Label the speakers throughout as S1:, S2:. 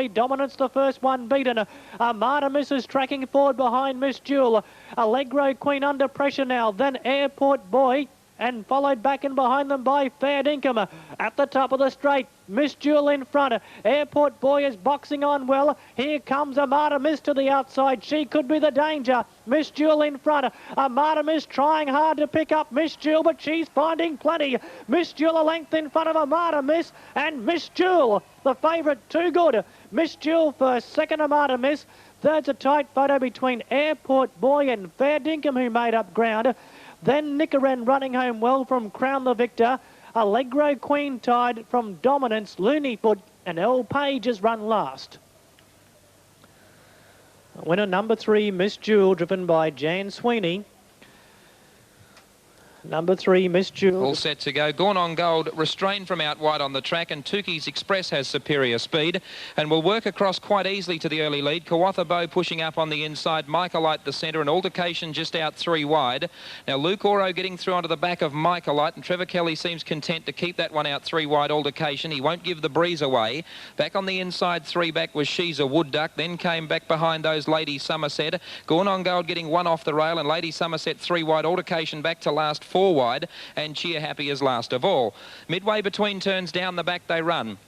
S1: Dominance, the first one beaten. Artemis is tracking forward behind Miss Jewel. Allegro Queen under pressure now. Then Airport Boy, and followed back and behind them by Fair Dinkum. At the top of the straight, Miss Jewel in front. Airport Boy is boxing on well. Here comes Artemis to the outside. She could be the danger. Miss Jewel in front. Artemis trying hard to pick up Miss Jewel, but she's finding plenty. Miss Jewel a length in front of Artemis, and Miss Jewel, the favourite, too good. Miss Jewel first, second Artemis. Third's a tight photo between Airport Boy and Fair Dinkum, who made up ground. Then Nickeren running home well from Crown the Victor. Allegro Queen tied from Dominance. Looneyfoot and El Page has run last. Winner number 3, Miss Jewel, driven by Jan Sweeney. Number 3, Miss Jewel.
S2: All set to go. Gone on Gold, restrained from out wide on the track, and Tukey's Express has superior speed and will work across quite easily to the early lead. Kawatha Bow pushing up on the inside, Michaelite the centre, and Altercation just out 3 wide. Now Luke Oro getting through onto the back of Michaelite, and Trevor Kelly seems content to keep that one out 3 wide. Altercation, he won't give the breeze away. Back on the inside, 3 back was She's a Wood Duck, then came back behind those Lady Somerset. Gone on Gold getting 1 off the rail, and Lady Somerset 3 wide. Altercation back to last 4 wide, and Cheer Happy is last of all. Midway between turns down the back they run.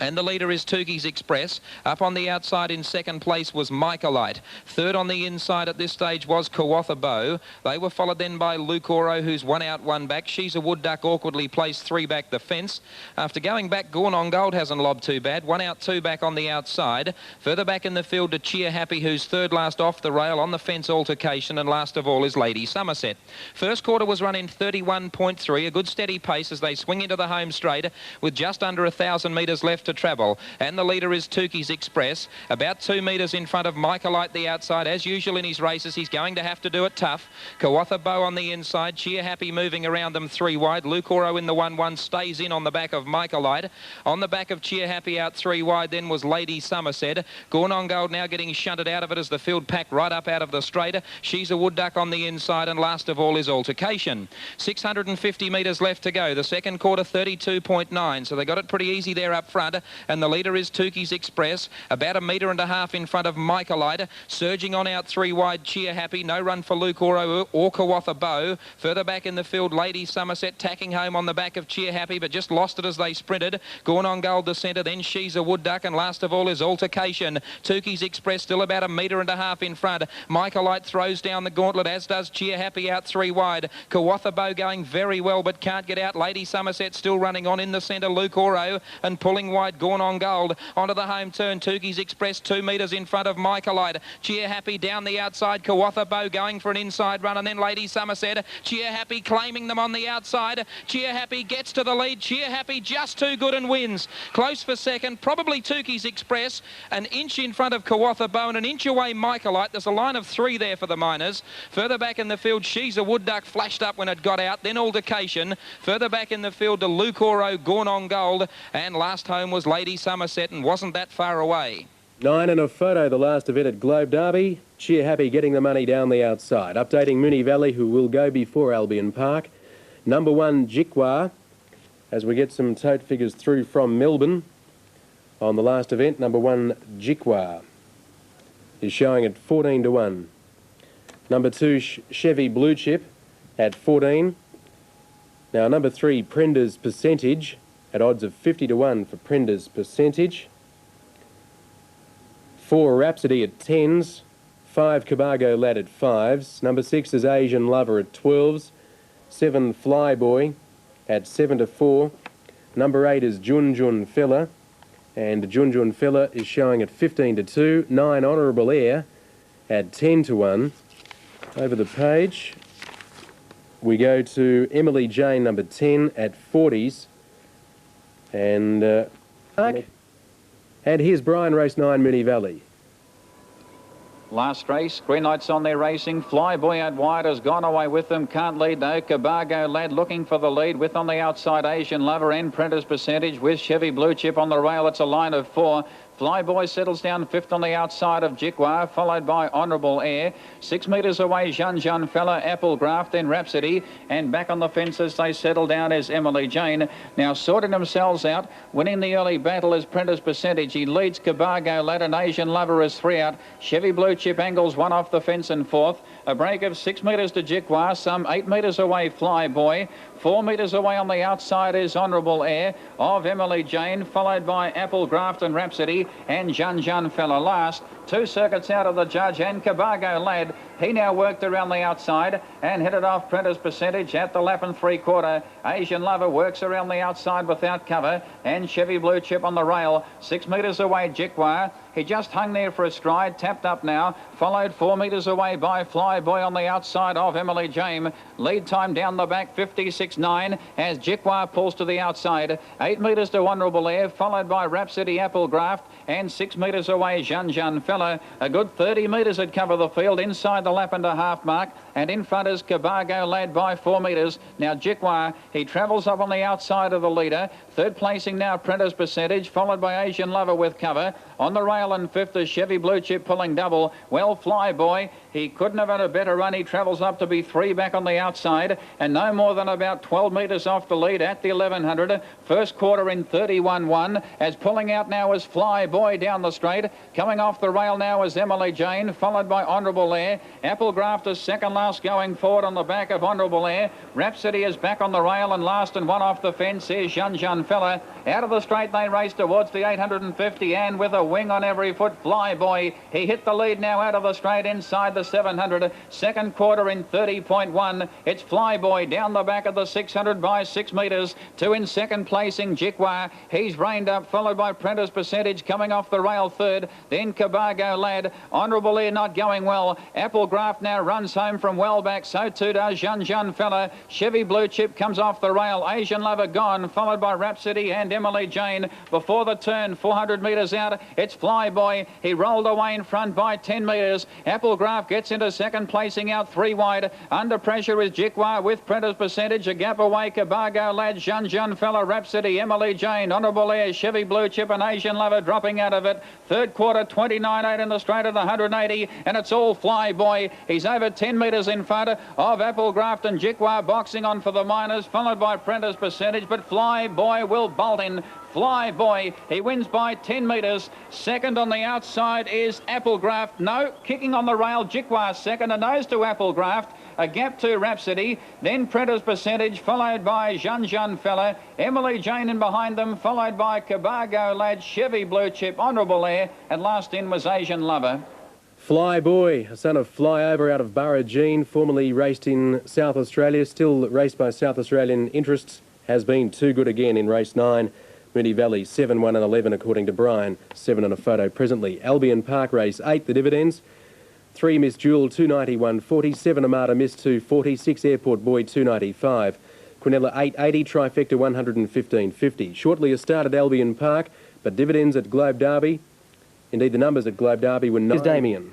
S2: And the leader is Tukey's Express. Up on the outside in second place was Michaelite. Third on the inside at this stage was Kawatha Bow. They were followed then by Luke Oro, who's 1 out, 1 back. She's a Wood Duck awkwardly placed 3 back the fence. After going back, Gone on Gold hasn't lobbed too bad. 1 out, 2 back on the outside. Further back in the field to Cheer Happy, who's third last off the rail. On the fence, Altercation, and last of all is Lady Somerset. First quarter was run in 31.3, a good steady pace as they swing into the home straight with just under 1,000 metres left to travel. And the leader is Tukey's Express, about 2 metres in front of Michaelite the outside. As usual in his races, he's going to have to do it tough. Kawatha Bow on the inside, Cheer Happy moving around them 3 wide. Luke Oro in the 1-1 stays in on the back of Michaelite. On the back of Cheer Happy out 3 wide then was Lady Somerset. Gone on Gold now getting shunted out of it as the field packed right up out of the straight. She's a Wood Duck on the inside, and last of all is Altercation. 650 metres left to go. The second quarter 32.9, so they got it pretty easy there up front. And the leader is Tukey's Express, about 1.5 metres in front of Michaelite. Surging on out 3 wide, Cheer Happy. No run for Luke Oro or Kawatha Bow. Further back in the field, Lady Somerset tacking home on the back of Cheer Happy, but just lost it as they sprinted. Gone on Gold the centre, then She's a Wood Duck, and last of all is Altercation. Tukey's Express still about 1.5 metres in front. Michaelite throws down the gauntlet, as does Cheer Happy out 3 wide. Kawatha Bow going very well, but can't get out. Lady Somerset still running on in the centre, Luke Oro, and pulling wide, Gone on Gold. Onto the home turn, Tukey's Express 2 metres in front of Michaelite. Cheer Happy down the outside, Kawatha Bow going for an inside run, and then Lady Somerset. Cheer Happy claiming them on the outside. Cheer Happy gets to the lead. Cheer Happy just too good and wins. Close for second, probably Tukey's Express, 1 inch in front of Kawatha Bow and 1 inch away Michaelite. There's a line of 3 there for the Miners. Further back in the field, She's a Wood Duck flashed up when it got out, then Altercation. Further back in the field to Luke Oro, Gone on Gold, and last home was Lady Somerset, and wasn't that far away.
S3: 9 and a photo, the last event at Globe Derby. Cheer Happy getting the money down the outside. Updating Moonee Valley, who will go before Albion Park. Number 1, Jikwa, as we get some tote figures through from Melbourne. On the last event, number 1, Jikwa, is showing at 14 to 1. Number 2, Chevy Blue Chip at 14. Now number 3, Prender's Percentage, at odds of 50 to 1 for Prender's Percentage. 4, Rhapsody at 10s. 5, Cabargo Lad at 5s. Number 6 is Asian Lover at 12s. 7, Flyboy at 7 to 4. Number 8 is Jun Jun Fella, and Jun Jun Fella is showing at 15 to 2. 9, Honourable Air at 10 to 1. Over the page, we go to Emily Jane, number 10 at 40s. And here's Brian, race 9, Moonee Valley.
S4: Last race, green lights on there racing. Flyboy out wide has gone away with them. Can't lead though. Cabargo Lad looking for the lead with on the outside Asian Lover and Prender's Percentage with Chevy Blue Chip on the rail. It's a line of 4. Flyboy settles down fifth on the outside of Jikwa, followed by Honourable Air. 6 metres away, Jean Fella, Applegraft, then Rhapsody. And back on the fence as they settle down is Emily Jane. Now sorting themselves out. Winning the early battle is Prentice Percentage. He leads Cabargo Lad, and Asian Lover is 3 out. Chevy Blue Chip angles 1 off the fence in fourth. A break of 6 metres to Jikwa, some 8 metres away Flyboy. 4 metres away on the outside is Honourable Air of Emily Jane, followed by Applegraft and Rhapsody, and Jean Fella last. 2 circuits out of the judge, and Cabargo Lad. He now worked around the outside and headed off Prentice Percentage at the lap and 3/4. Asian Lover works around the outside without cover, and Chevy Blue Chip on the rail. 6 metres away Jikwa. He just hung there for a stride, tapped up now, followed 4 metres away by Flyboy on the outside of Emily Jane. Lead time down the back, 56.9, as Jikwa pulls to the outside. 8 metres to Honourable Air, followed by Rhapsody, Applegraft, and 6 metres away Jean Fella. A good 30 metres had cover the field inside the lap and a half mark, and in front is Cabargo Lad by 4 metres. Now Jikwa, he travels up on the outside of the leader. Third placing now Prentice Percentage, followed by Asian Lover with cover. On the rail and fifth is Chevy Blue Chip pulling double. Well, Flyboy, he couldn't have had a better run. He travels up to be 3 back on the outside, and no more than about 12 metres off the lead at the 1100. First quarter in 31.1, as pulling out now is Flyboy down the straight. Coming off the rail now is Emily Jane, followed by Honourable Air. Applegraft is second last going forward on the back of Honourable Air. Rhapsody is back on the rail, and last and 1 off the fence is Jean Fella. Out of the straight they race towards the 850, and with a wing on every foot, Flyboy, he hit the lead now out of the straight inside the 700. Second quarter in 30.1. It's Flyboy down the back of the 600 by 6 metres. 2 in second placing Jikwa. He's reined up, followed by Prentice Percentage coming off the rail third. Then Cabargo Lad. Honourable Air not going well. Applegraft now runs home from well back. So too does Jean Fella. Chevy Blue Chip comes off the rail. Asian Lover gone, followed by Rhapsody and Emily Jane. Before the turn, 400 metres out, it's Flyboy. He rolled away in front by 10 metres. Applegraft gets into second placing out 3 wide. Under pressure is Jikwa with Prentice Percentage. A gap away Cabargo Lad, Jean Fella, Rhapsody, Emily Jane, Honourable Air, Chevy Blue Chip and Asian Lover dropping out of it. Third quarter 29.8 in the straight of the 180, and it's all Flyboy. He's over 10 metres in front of Applegraft and Jikwa boxing on for the minors, followed by Prentice Percentage, but Flyboy will bolt in. Flyboy, he wins by 10 metres. Second on the outside is Applegraft. No, kicking on the rail, Jikwa second, a nose to Applegraft. A gap to Rhapsody, then Prentice Percentage, followed by Jean Fella. Emily Jane in behind them, followed by Cabargo Lad, Chevy Blue Chip, Honourable Air, and last in was Asian Lover.
S3: Flyboy, a son of Flyover out of Burrageen, formerly raced in South Australia, still raced by South Australian interests, has been too good again in race 9. Moonee Valley 7, 1 and 11 according to Brian. 7 on a photo presently. Albion Park race 8, the dividends. 3 Miss Jewel 291.40, 7 Amata Miss 240, 6 Airport Boy 295. Quinella 880, Trifecta 115.50. Shortly a start at Albion Park, but dividends at Globe Derby. Indeed, the numbers at Globe Derby were 9. Damien.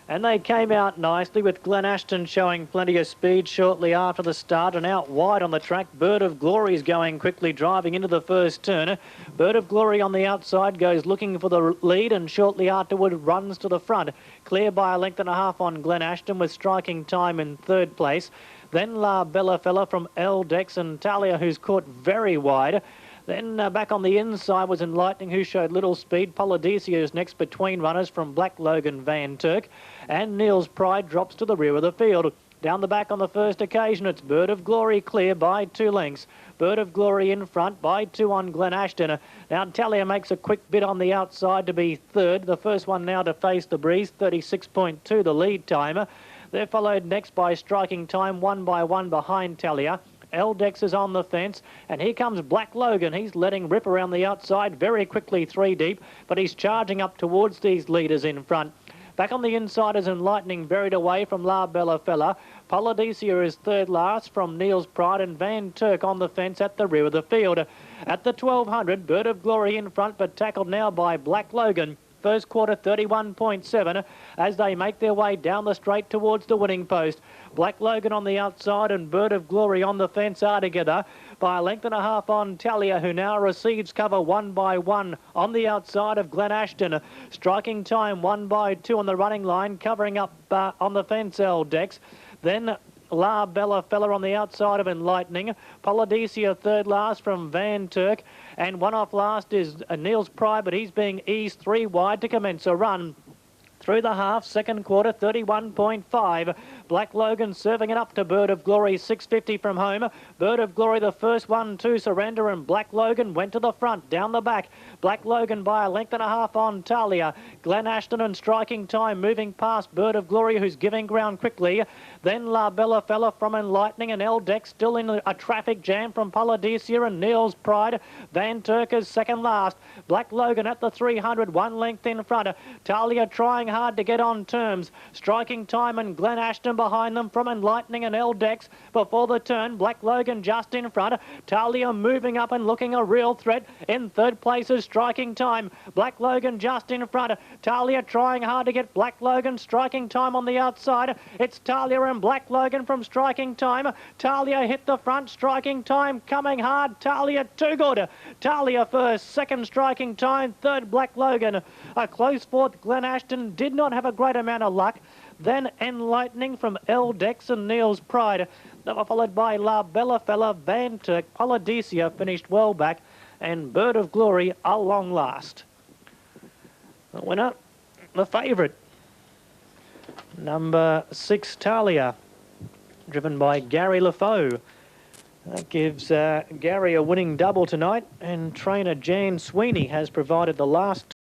S1: And they came out nicely with Glen Ashton showing plenty of speed shortly after the start, and out wide on the track, Bird of Glory is going quickly, driving into the first turn. Bird of Glory on the outside goes looking for the lead, and shortly afterward runs to the front. Clear by a length and a half on Glen Ashton with striking time in third place. Then La Bella Fella from L-Dex and Talia, who's caught very wide. Then back on the inside was Enlightening, who showed little speed. Polydesia's next between runners from Black Logan Van Turk. And Neil's Pride drops to the rear of the field. Down the back on the first occasion, it's Bird of Glory clear by 2 lengths. Bird of Glory in front by 2 on Glen Ashton. Now Talia makes a quick bit on the outside to be third. The first one now to face the breeze, 36.2 the lead timer. They're followed next by Striking Time, 1 by 1 behind Talia. L-Dex is on the fence, and here comes Black Logan. He's letting rip around the outside very quickly, 3 deep, but he's charging up towards these leaders in front. Back on the inside is Enlightening, buried away from La Bella Fella. Polydesia is third last from Neil's Pride, and Van Turk on the fence at the rear of the field. At the 1200, Bird of Glory in front, but tackled now by Black Logan. first quarter 31.7 as they make their way down the straight towards the winning post. Black Logan on the outside and Bird of Glory on the fence are together by a length and a half on Talia, who now receives cover 1 by 1 on the outside of Glen Ashton. Striking time 1 by 2 on the running line, covering up on the fence L-Dex. Then La Bella Fella on the outside of Enlightening. Polydicea third last from Van Turk. And one off last is Niels Pride, but he's being eased 3 wide to commence a run. Through the half, second quarter, 31.5. Black Logan serving it up to Bird of Glory, 6.50 from home. Bird of Glory, the first one to surrender, and Black Logan went to the front, down the back. Black Logan by a length and a half on Talia. Glen Ashton and striking time, moving past Bird of Glory, who's giving ground quickly. Then La Bella Fella from Enlightening, and L-Dex still in a traffic jam from Polydicea and Niels Pride. Van Turker's second last. Black Logan at the 300, 1 length in front. Talia trying hard to get on terms. Striking time and Glen Ashton behind them from Enlightening and L-Dex. Before the turn, Black Logan just in front. Talia moving up and looking a real threat. In third place is striking time. Black Logan just in front. Talia trying hard to get Black Logan. Striking time on the outside. It's Talia and Black Logan from striking time. Talia hit the front. Striking time coming hard. Talia too good. Talia first. Second striking time. Third Black Logan. A close fourth. Glen Ashton did not have a great amount of luck. Then Enlightening from L-Dex and Niels Pride. They were followed by La Bella Fella, Van Turk, Polydicea finished well back, and Bird of Glory a long last. The winner, the favourite, number 6 Talia, driven by Gary LaFoe. That gives Gary a winning double tonight, and trainer Jan Sweeney has provided the last